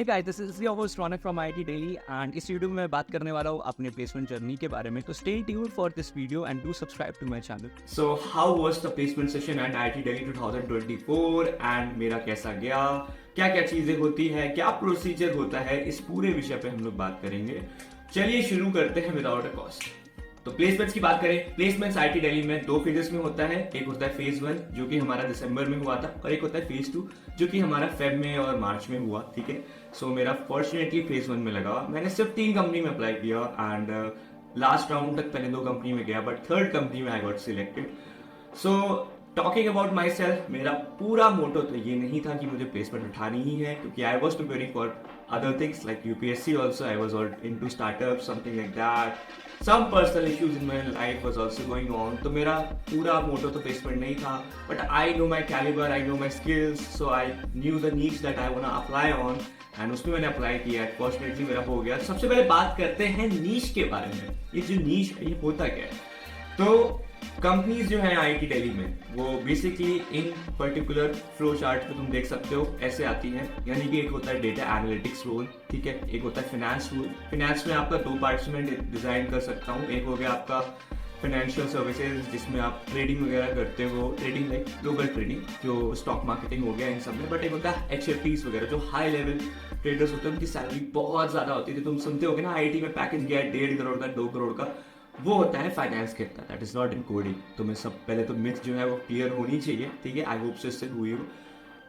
Hey guys, this is your host Raunak from IIT Delhi and इस video में मैं बात करने वाला हूँ अपने प्लेसमेंट जर्नी के बारे में। तो stay tuned for this video and do subscribe to my channel. So how was the placement session at IIT Delhi 2024 and मेरा कैसा गया, क्या क्या चीजें होती है, क्या प्रोसीजर होता है, इस पूरे विषय पे हम लोग बात करेंगे। चलिए शुरू करते हैं विदाउट अ कॉस्ट। तो प्लेसमेंट्स की बात करें, प्लेसमेंट्स आईआईटी दिल्ली में दो फेजेस में होता है। एक होता है फेज 1 जो कि हमारा दिसंबर में हुआ था, और एक होता है फेज 2 जो कि हमारा फेब में और मार्च में हुआ। ठीक है, सो मेरा फॉर्चुनेटली फेज 1 में लगा। मैंने सिर्फ 3 कंपनी में अप्लाई किया एंड लास्ट राउंड तक पहले 2 कंपनी में गया, बट थर्ड कंपनी में I got selected. So talking about my self, मेरा पूरा मोटो तो ये नहीं था कि मुझे प्लेसमेंट उठानी ही है, क्योंकि I was preparing for other things like UPSC also. I was all into startups, something like that. Some personal issues in my life was also going on. तो मेरा पूरा मोटो तो प्लेसमेंट नहीं था, but I know my caliber, I know my skills, so I knew the niche that I wanna apply on. And उसमें मैंने apply किया, fortunately मेरा हो गया। सबसे पहले बात करते हैं नीश के बारे में। ये जो नीश है ये होता क्या है? तो कंपनीज जो है आईआईटी दिल्ली में वो बेसिकली इन पर्टिकुलर फ्लो चार्ट पे तुम देख सकते हो ऐसे आती हैं। यानी कि एक होता है डेटा एनालिटिक्स रोल, ठीक है, एक होता है फाइनेंस रोल। फाइनेंस में आपका 2 पार्ट्स में डिजाइन कर सकता हूँ। एक हो गया आपका फाइनेंशियल सर्विसेज जिसमें आप ट्रेडिंग वगैरह करते हो, ट्रेडिंग लाइक ग्लोबल ट्रेडिंग, जो स्टॉक मार्केटिंग हो गया इन सब में। बट एक होता है एचएफटीज वगैरह, जो हाई लेवल ट्रेडर्स होते हैं, उनकी सैलरी बहुत ज्यादा होती है। तुम सुनते हो ना आईआईटी में पैकेज गया 1.5 करोड़ का, 2 करोड़ का, वो होता है फाइनेंस के अंदर। That is not in coding. तो मैं सब पहले तो मिथ जो है वो क्लियर होनी चाहिए, ठीक है। आई होप से इससे हुई हो।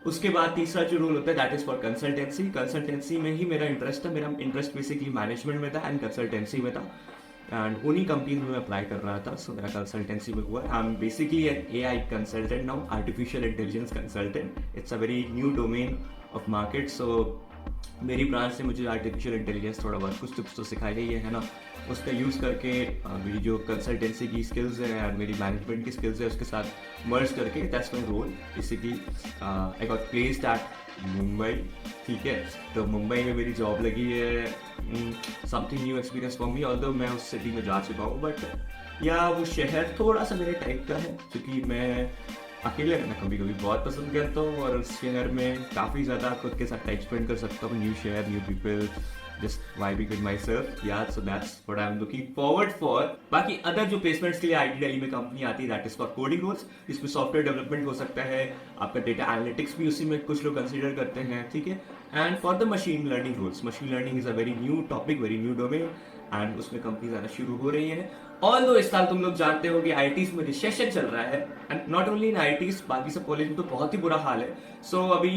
उसके बाद तीसरा जो रोल होता है that is for consultancy. Consultancy में ही मेरा इंटरेस्ट था। मेरा इंटरेस्ट बेसिकली मैनेजमेंट में था एंड कंसल्टेंसी में था, एंड उन्हीं कंपनी में मैं अप्लाई कर रहा था। सो मेरा कंसल्टेंसी में हुआ। I am basically an AI consultant now, artificial intelligence consultant. It's a very new domain of market. So मेरी ब्रांच से मुझे आर्टिफिशियल इंटेलिजेंस थोड़ा बहुत कुछ टिप्स तो सिखाई गई है ना। उसका यूज़ करके मेरी जो कंसल्टेंसी की स्किल्स है और मेरी मैनेजमेंट की स्किल्स है उसके साथ मर्ज करके दैट्स माई रोल। जैसे कि I got placed at Mumbai, ठीक है। तो मुंबई में मेरी जॉब लगी है। Something new experience for me, although मैं उस सिटी में जा चुका हूँ, बट या वो शहर थोड़ा सा मेरे टाइप का है, क्योंकि मैं अकेले रहना कभी कभी बहुत पसंद करता हूँ और उस शहर में काफ़ी ज़्यादा खुद के साथ टाइम स्पेंड कर सकता हूँ। न्यू शहर, new people, just vibing with myself. Yeah so that's what I am looking forward for. बाकी अदर जो प्लेसमेंट्स के लिए आईआईटी दिल्ली में कंपनी आती है that is for coding roles. इसमें सॉफ्टवेयर डेवलपमेंट हो सकता है, आपका डेटा एनालिटिक्स भी उसी में कुछ लोग कंसिडर करते हैं, ठीक है। And for the machine learning roles, machine learning is a very new topic, very new domain, and उसमें कंपनीज आना शुरू हो रही है। ऑल्दो इस साल तुम लोग जानते हो कि आईआईटीज में रिसेशन चल रहा है, and not only in IITs, बाकी सब कॉलेज में तो बहुत ही बुरा हाल है। सो अभी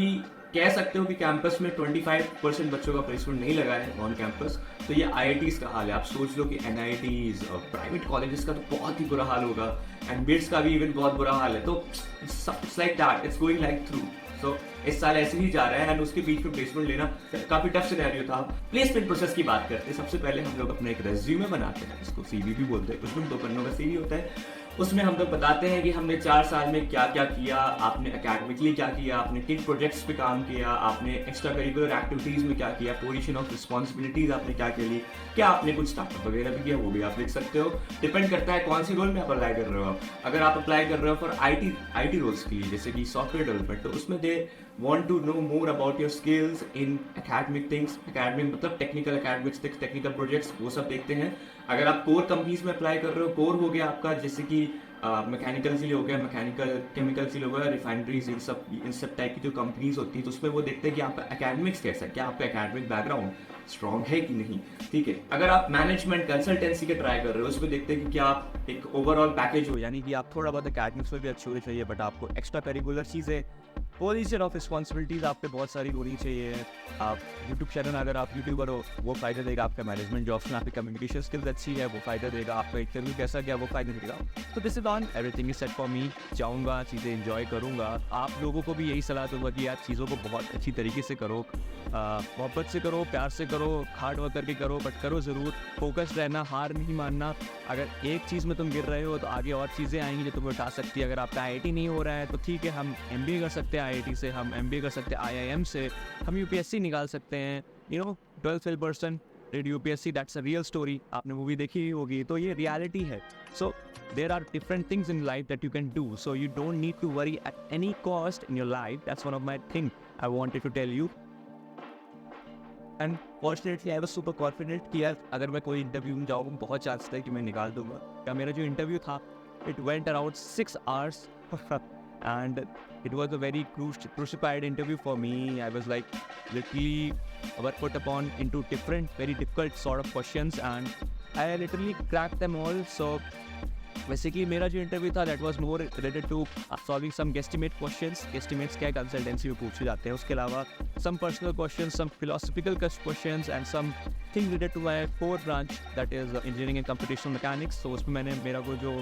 कह सकते हो कि कैंपस में 25% बच्चों का प्लेसमेंट नहीं लगा है ऑन कैंपस। तो ये आईआईटीज का हाल है। आप सोच लो कि एनआईटीज और प्राइवेट कॉलेजेस का तो बहुत ही बुरा हाल होगा, एंड बिट्स का भी इवन बहुत बुरा हाल है। तो it's like that, it's going like through. So इस साल ऐसे ही जा रहा है, एंड उसके बीच में प्लेसमेंट लेना काफी टफ सिनेरियो था। प्लेसमेंट प्रोसेस की बात करते हैं। सबसे पहले हम लोग अपना एक रेज्यूमे बनाते हैं, इसको सीवी भी बोलते हैं। उसमें 2 पन्नों का सीवी होता है। उसमें हम लोग बताते हैं कि हमने 4 साल में क्या क्या किया, आपने एकेडमिकली क्या किया, आपने किन प्रोजेक्ट्स पे काम किया, आपने एक्स्ट्रा करिकुलर एक्टिविटीज में क्या किया, पोजीशन ऑफ रिस्पॉन्सिबिलिटीज आपने क्या की, क्या आपने कुछ स्टार्टअप वगैरह भी किया, वो भी आप लिख सकते हो। डिपेंड करता है कौन सी रोल में आप अप्लाई कर रहे हो। अगर आप अप्लाई कर रहे हो फॉर आईटी रोल्स के लिए, जैसे कि सॉफ्टवेयर डेवलपमेंट, तो उसमें दे want to know more about your skills in academic things। academic मतलब टेक्निकल academics, टेक्निकल प्रोजेक्ट्स, वो सब देखते हैं। अगर आप कोर कंपनीज में अप्लाई कर रहे हो, कोर हो गया आपका जैसे कि मैकेनिकल से हो गया, मैकेनिकल केमिकल से हो गया, रिफाइनरीज, इन सब टाइप की जो कंपनीज होती है, तो उसमें वो देखते हैं कि आपका एकेडमिक्स कैसा है, क्या आपका एकेडमिक बैकग्राउंड स्ट्रॉन्ग है कि नहीं, ठीक है। अगर आप मैनेजमेंट कंसल्टेंसी के ट्राई कर रहे हो, उसमें देखते हैं कि क्या आप एक ओवरऑल पैकेज हो, यानी कि आप थोड़ा बहुत एकेडमिक्स में भी अच्छे होने चाहिए, बट आपको एक्स्ट्रा करिकुलर चीज़ें, पोजीशन ऑफ रिस्पॉन्सिबिलिटीज आप पे बहुत सारी होनी चाहिए। आप यूट्यूब चैनल, अगर आप यूट्यूबर हो, वो फायदा देगा। आपका मैनेजमेंट जॉब्स में आपकी कम्युनिकेशन स्किल्स अच्छी है, वो फायदा देगा। आपका इंटरव्यू कैसा गया, वो फायदा देगा। तो this is on, everything is set for me. जाऊँगा, चीज़ें इंजॉय करूँगा। आप लोगों को भी यही सलाह दूंगा कि आप चीज़ों को बहुत अच्छी तरीके से करो, मोहब्बत से करो, प्यार से करो, हार्ड वर्क करके करो, बट करो ज़रूर। फोकस्ड रहना, हार नहीं मानना। अगर एक चीज़ में तुम गिर रहे हो तो आगे और चीज़ें आएंगी जो तुम्हें उठा सकती है। अगर आपका आईआईटी नहीं हो रहा है तो ठीक है, हम एमबीए कर सकते हैं आईआईटी से, हम एमबीए कर सकते हैं आईआईएम से, हम यूपीएससी निकाल सकते हैं। 12 fail person did UPSC, that's a real story. आपने मूवी देखी ही होगी, तो ये रियलिटी है। So there are different things in life that you can do, so you don't need to worry at any cost in your life. That's one of my thing I wanted to tell you. And fortunately I was super confident कि यार अगर मैं कोई interview में जाऊँ बहुत chance था कि मैं निकाल दूंगा। क्या मेरा जो इंटरव्यू था it went around 6 hours and it was a very crucified interview for me. I was like literally were put upon into different very difficult sort of questions and I literally cracked them all. So basically मेरा जो interview था that was more related to solving some guesstimate questions. Guesstimates क्या consultancy में पूछे जाते हैं, उसके अलावा some personal questions, some philosophical questions and some thing related to my core branch that is engineering and computational mechanics. तो उसमें मैंने मेरा को जो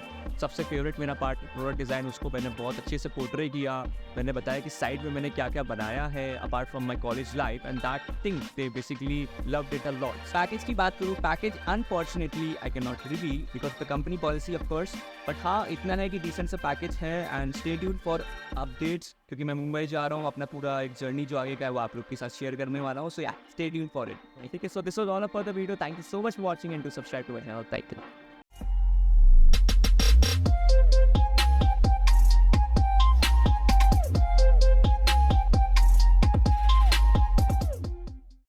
सबसे फेवरेट मेरा पार्ट प्रोडक्ट डिज़ाइन उसको मैंने बहुत अच्छे से पोर्ट्रे किया। मैंने बताया कि साइड में मैंने क्या क्या बनाया है apart from my college life and that thing they basically loved it a lot. Package की बात करूँ, package unfortunately I can not reveal because the company policy of course, but हाँ इतना है कि डिसेंट सा पैकेज है and stay tuned for updates क्योंकि मैं मुंबई जा रहा हूँ। अपना पूरा एक जर्नी जो आगे का है वो आप लोग के साथ शेयर करने वाला हूँ। सो या स्टे ट्यून्ड फॉर इट। ठीक है, so this was all about the video. Thank you so much for watching and to subscribe to my channel. Thank you.